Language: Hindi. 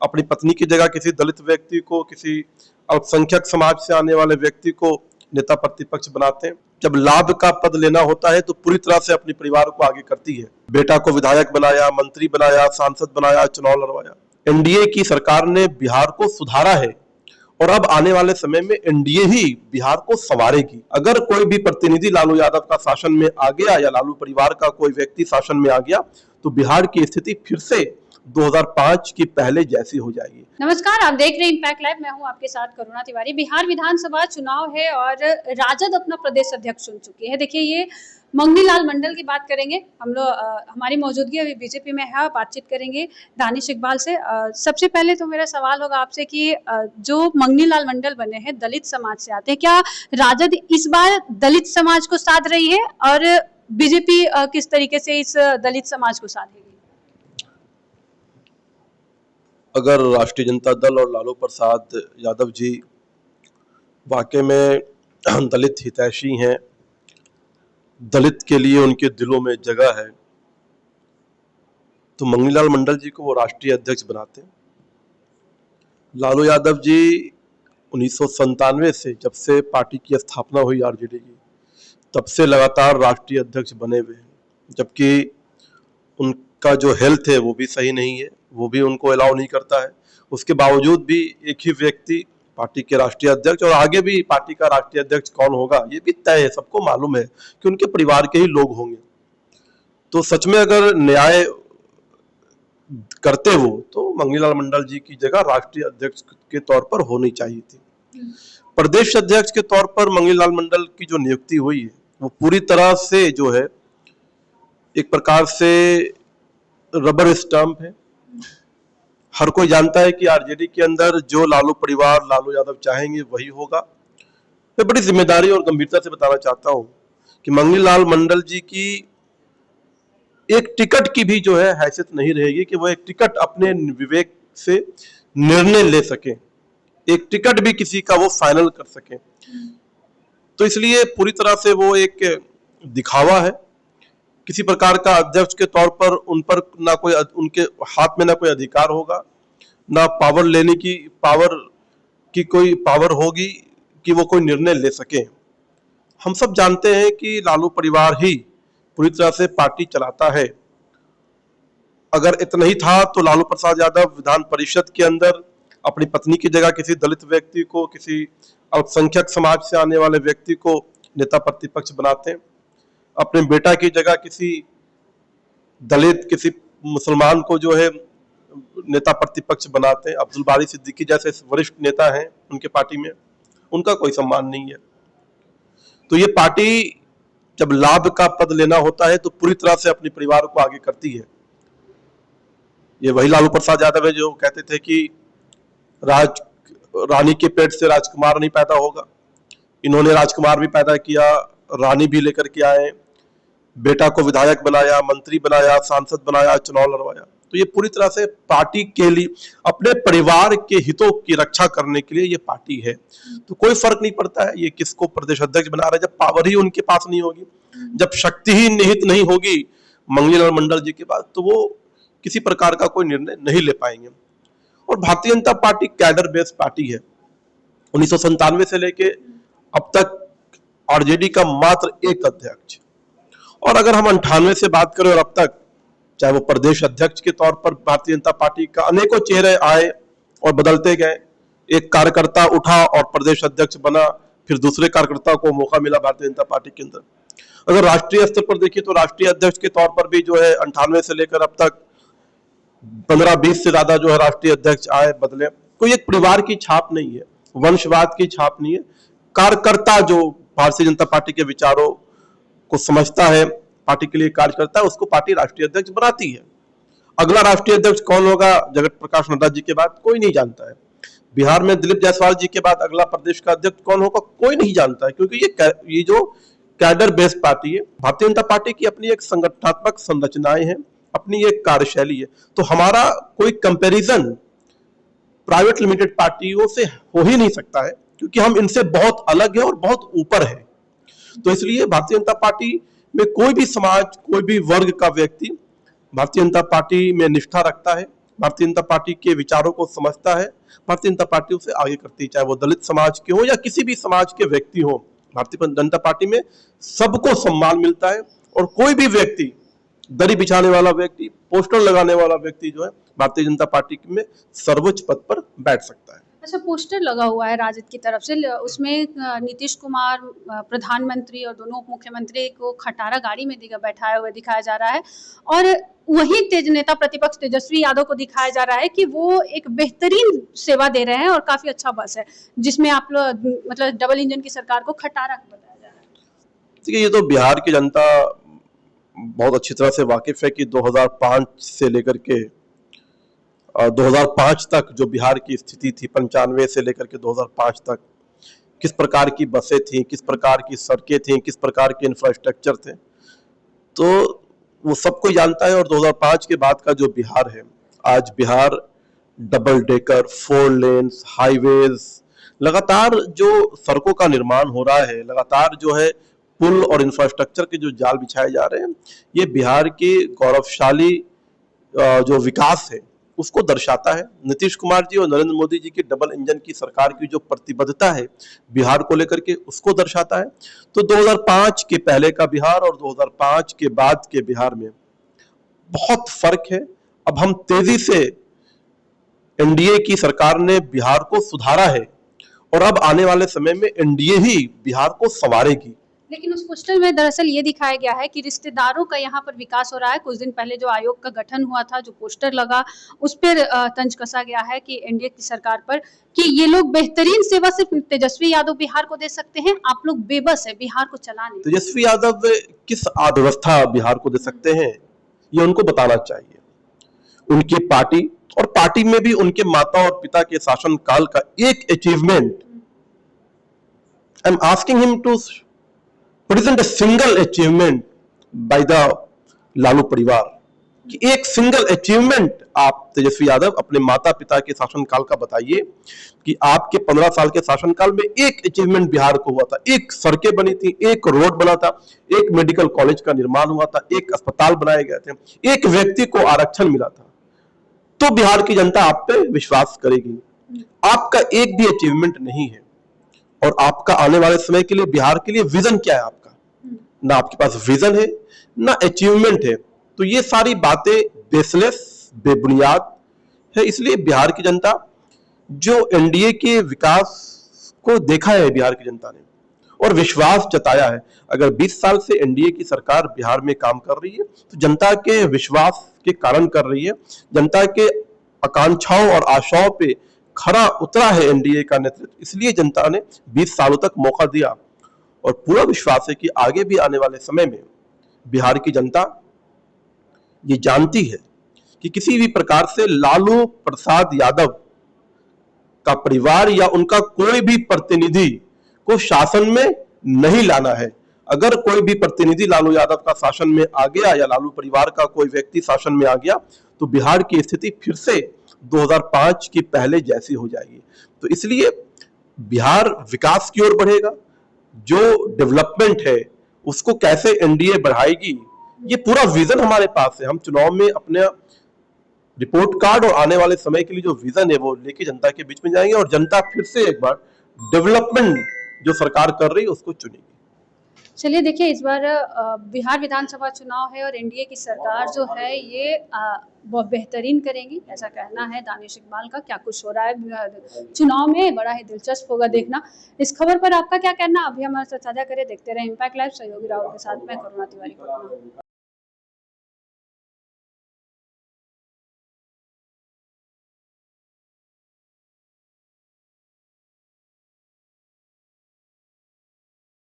अपनी पत्नी की जगह किसी दलित व्यक्ति को, किसी अल्पसंख्यक समाज से आने वाले व्यक्ति को नेता प्रतिपक्ष बनाते हैं। जब लाभ का पद लेना होता है तो पूरी तरह से अपने परिवार को आगे करती है। बेटा को विधायक बनाया, मंत्री बनाया, सांसद बनाया, चुनाव लड़वाया। एनडीए की सरकार ने बिहार को सुधारा है और अब आने वाले समय में एनडीए ही बिहार को संवारेगी। अगर कोई भी प्रतिनिधि लालू यादव का शासन में आ गया या लालू परिवार का कोई व्यक्ति शासन में आ गया तो बिहार की स्थिति फिर से 2005 की पहले जैसी हो जाएगी। नमस्कार, आप देख रहे हैं इम्पैक्ट लाइव। मैं हूं आपके साथ करुणा तिवारी। बिहार विधानसभा चुनाव है और राजद अपना प्रदेश अध्यक्ष चुन चुकी है। देखिए, ये मंगनी लाल मंडल की बात करेंगे हम लोग। हमारी मौजूदगी अभी बीजेपी में है, बातचीत करेंगे दानिश इकबाल से। सबसे पहले तो मेरा सवाल होगा आपसे कि जो मंगनी लाल मंडल बने हैं दलित समाज से आते हैं, क्या राजद इस बार दलित समाज को साध रही है और बीजेपी किस तरीके से इस दलित समाज को साधेगी? अगर राष्ट्रीय जनता दल और लालू प्रसाद यादव जी वाकई में दलित हितैषी हैं, दलित के लिए उनके दिलों में जगह है, तो मंगनी लाल मंडल जी को वो राष्ट्रीय अध्यक्ष बनाते हैं। लालू यादव जी 1997 से, जब से पार्टी की स्थापना हुई आरजेडी की, तब से लगातार राष्ट्रीय अध्यक्ष बने हुए हैं, जबकि उनका जो हेल्थ है वो भी सही नहीं है, वो भी उनको अलाउ नहीं करता है। उसके बावजूद भी एक ही व्यक्ति पार्टी के राष्ट्रीय अध्यक्ष, और आगे भी पार्टी का राष्ट्रीय अध्यक्ष कौन होगा ये भी तय है, सबको मालूम है कि उनके परिवार के ही लोग होंगे। तो सच में अगर न्याय करते वो तो मंगनी लाल मंडल जी की जगह राष्ट्रीय अध्यक्ष के तौर पर होनी चाहिए थी। प्रदेश अध्यक्ष के तौर पर मंगनी लाल मंडल की जो नियुक्ति हुई है वो पूरी तरह से जो है एक प्रकार से रबर स्टंप है। हर कोई जानता है कि आरजेडी के अंदर जो लालू परिवार, लालू यादव चाहेंगे वही होगा। मैं बड़ी जिम्मेदारी और गंभीरता से बताना चाहता हूं कि मंगनी लाल मंडल जी की एक टिकट की भी जो है हैसियत नहीं रहेगी कि वो एक टिकट अपने विवेक से निर्णय ले सके, एक टिकट भी किसी का वो फाइनल कर सके। तो इसलिए पूरी तरह से वो एक दिखावा है। किसी प्रकार का अध्यक्ष के तौर पर उन पर ना कोई, उनके हाथ में ना कोई अधिकार होगा, ना पावर लेने की कोई पावर होगी कि वो कोई निर्णय ले सके। हम सब जानते हैं कि लालू परिवार ही पूरी तरह से पार्टी चलाता है। अगर इतना ही था तो लालू प्रसाद यादव विधान परिषद के अंदर अपनी पत्नी की जगह किसी दलित व्यक्ति को, किसी अल्पसंख्यक समाज से आने वाले व्यक्ति को नेता प्रतिपक्ष बनाते हैं। अपने बेटा की जगह किसी दलित, किसी मुसलमान को जो है नेता प्रतिपक्ष बनाते हैं। अब्दुल बारी सिद्दीकी जैसे वरिष्ठ नेता हैं उनके पार्टी में, उनका कोई सम्मान नहीं है। तो ये पार्टी जब लाभ का पद लेना होता है तो पूरी तरह से अपने परिवार को आगे करती है। ये वही लालू प्रसाद यादव है जो कहते थे कि रानी के पेट से राजकुमार नहीं पैदा होगा। इन्होंने राजकुमार भी पैदा किया, रानी भी लेकर के आए, बेटा को विधायक बनाया, मंत्री बनाया, सांसद बनाया, चुनाव लड़वाया। तो ये पूरी तरह से पार्टी के लिए, अपने परिवार के हितों की रक्षा करने के लिए ये पार्टी है। तो कोई फर्क नहीं पड़ता है ये किसको प्रदेश अध्यक्ष बना रहे, जब पावर ही उनके पास नहीं होगी, जब शक्ति ही निहित नहीं होगी मंगनी लाल मंडल जी के पास, तो वो किसी प्रकार का कोई निर्णय नहीं ले पाएंगे। और Bharatiya Janata party cadre based party है। 1997 से लेके अब तक आरजेडी का मात्र एक अध्यक्ष, और अगर हम 98 से बात करें और अब तक, चाहे वो प्रदेश अध्यक्ष के तौर पर भारतीय जनता पार्टी का अनेकों चेहरे आए और बदलते गए। एक कार्यकर्ता उठा और प्रदेश अध्यक्ष बना, फिर दूसरे कार्यकर्ता को मौका मिला भारतीय जनता पार्टी के अंदर। अगर राष्ट्रीय स्तर पर देखिए तो राष्ट्रीय अध्यक्ष के तौर पर भी जो है 98 से लेकर अब तक 15-20 से ज्यादा जो है राष्ट्रीय अध्यक्ष आए, बदले। कोई एक परिवार की छाप नहीं है, वंशवाद की छाप नहीं है। कार्यकर्ता जो भारतीय जनता पार्टी के विचारों को समझता है, पार्टी के लिए कार्य करता है, उसको पार्टी राष्ट्रीय अध्यक्ष बनाती है। अगला राष्ट्रीय अध्यक्ष कौन होगा जगत प्रकाश नड्डा जी के बाद कोई नहीं जानता है। बिहार में दिलीप जायसवाल जी के बाद अगला प्रदेश का अध्यक्ष कौन होगा कोई नहीं जानता है, क्योंकि ये जो कैडर बेस्ड पार्टी है, भारतीय जनता पार्टी की अपनी एक संगठनात्मक संरचनाएं हैं, अपनी एक कार्यशैली है। तो हमारा कोई कंपैरिजन प्राइवेट लिमिटेड पार्टियों से हो ही नहीं सकता है, क्योंकि हम इनसे बहुत अलग है और बहुत ऊपर है। तो इसलिए भारतीय जनता पार्टी में कोई भी समाज, कोई भी वर्ग का व्यक्ति भारतीय जनता पार्टी में निष्ठा रखता है भारतीय जनता पार्टी के विचारों को समझता है, भारतीय जनता पार्टी उसे आगे करती है, चाहे वो दलित समाज के हो या किसी भी समाज के व्यक्ति हो। भारतीय जनता पार्टी में सबको सम्मान मिलता है और कोई भी व्यक्ति, दरी बिछाने वाला व्यक्ति, पोस्टर लगाने वाला व्यक्ति जो है भारतीय जनता पार्टी में सर्वोच्च पद पर बैठ सकता है। अच्छा, पोस्टर लगा हुआ है राजद की तरफ से, उसमें नीतीश कुमार प्रधानमंत्री और दोनों उप मुख्यमंत्री को खटारा गाड़ी में बैठाए हुए दिखाया जा रहा है और वही तेज नेता प्रतिपक्ष तेजस्वी यादव को दिखाया जा रहा है कि वो एक बेहतरीन सेवा दे रहे हैं और काफी अच्छा बस है, जिसमें आप लोग मतलब डबल इंजन की सरकार को खटारा बताया जा रहा है। देखिए, ये तो बिहार की जनता बहुत अच्छी तरह से वाकिफ है कि 2005 से लेकर के 2005 तक जो बिहार की स्थिति थी, 95 से लेकर के 2005 तक किस प्रकार की बसें थी, किस प्रकार की सड़कें थी, किस प्रकार के इंफ्रास्ट्रक्चर थे, तो वो सबको जानता है। और 2005 के बाद का जो बिहार है, आज Bihar double decker, 4 lens, highways, लगातार जो सड़कों का निर्माण हो रहा है, लगातार जो है पुल और इंफ्रास्ट्रक्चर के जो जाल बिछाए जा रहे हैं, ये बिहार के गौरवशाली जो विकास है उसको दर्शाता है। नीतीश कुमार जी और नरेंद्र मोदी जी की डबल इंजन की सरकार की जो प्रतिबद्धता है बिहार को लेकर के, उसको दर्शाता है। तो 2005 के पहले का बिहार और 2005 के बाद के बिहार में बहुत फर्क है। अब हम तेजी से, एनडीए की सरकार ने बिहार को सुधारा है और अब आने वाले समय में एनडीए ही बिहार को संवारेगी। लेकिन उस पोस्टर में दरअसल ये दिखाया गया है कि रिश्तेदारों का यहाँ पर विकास हो रहा है। कुछ दिन पहले जो आयोग का गठन हुआ था, जो पोस्टर लगा, उस पर तंज कसा गया है कि एनडीए की सरकार पर कि ये लोग बेहतरीन सेवा सिर्फ तेजस्वी यादव बिहार को दे सकते हैं, आप लोग बेबस है बिहार को चलाने। तेजस्वी यादव किस अर्थव्यवस्था बिहार को दे सकते हैं, ये उनको बताना चाहिए। उनकी पार्टी और पार्टी में भी उनके माता और पिता के शासन काल का एक achievement, I am asking him to present a single achievement by the Lalu परिवार, कि एक सिंगल अचीवमेंट आप तेजस्वी यादव अपने माता पिता के शासनकाल का बताइए कि आपके 15 साल के शासनकाल में एक अचीवमेंट बिहार को हुआ था। एक सड़कें बनी थी, एक रोड बना था, एक मेडिकल कॉलेज का निर्माण हुआ था, एक अस्पताल बनाए गए थे, एक व्यक्ति को आरक्षण मिला था, तो बिहार की जनता आप पे विश्वास करेगी। आपका एक भी अचीवमेंट नहीं है और आपका आने वाले समय के लिए, बिहार के लिए विजन क्या है आपका? ना आपके पास विजन है, ना अचीवमेंट है। तो ये सारी बातें बेसलेस, बेबुनियाद है। इसलिए बिहार की जनता, जो एनडीए के विकास को देखा है बिहार की जनता ने और विश्वास जताया है, अगर 20 साल से एनडीए की सरकार बिहार में काम कर रही है तो जनता के विश्वास के कारण कर रही है। जनता के आकांक्षाओं और आशाओं पे खरा उतरा है एनडीए का नेतृत्व, इसलिए जनता ने 20 सालों तक मौका दिया और पूरा विश्वास है कि आगे भी आने वाले समय में बिहार की जनता ये जानती है कि किसी भी प्रकार से लालू प्रसाद यादव का परिवार या उनका कोई भी प्रतिनिधि को शासन में नहीं लाना है। अगर कोई भी प्रतिनिधि लालू यादव का शासन में आ गया या लालू परिवार का कोई व्यक्ति शासन में आ गया तो बिहार की स्थिति फिर से 2005 की पहले जैसी हो जाएगी। तो इसलिए बिहार विकास की ओर बढ़ेगा। जो डेवलपमेंट है उसको कैसे एनडीए बढ़ाएगी, ये पूरा विजन हमारे पास है। हम चुनाव में अपने रिपोर्ट कार्ड और आने वाले समय के लिए जो विजन है वो लेके जनता के बीच में जाएंगे और जनता फिर से एक बार डेवलपमेंट जो सरकार कर रही है उसको चुनेगी। चलिए, देखिए, इस बार बिहार विधानसभा चुनाव है और एनडीए की सरकार जो है ये बहुत बेहतरीन करेगी, ऐसा कहना है दानिश इकबाल का। क्या कुछ हो रहा है चुनाव में, बड़ा ही दिलचस्प होगा देखना। इस खबर पर आपका क्या कहना, अभी हमारे साथ साझा करें। देखते रहे इम्पैक्ट लाइव। सहयोगी राहुल के साथ मैं करुणा तिवारी।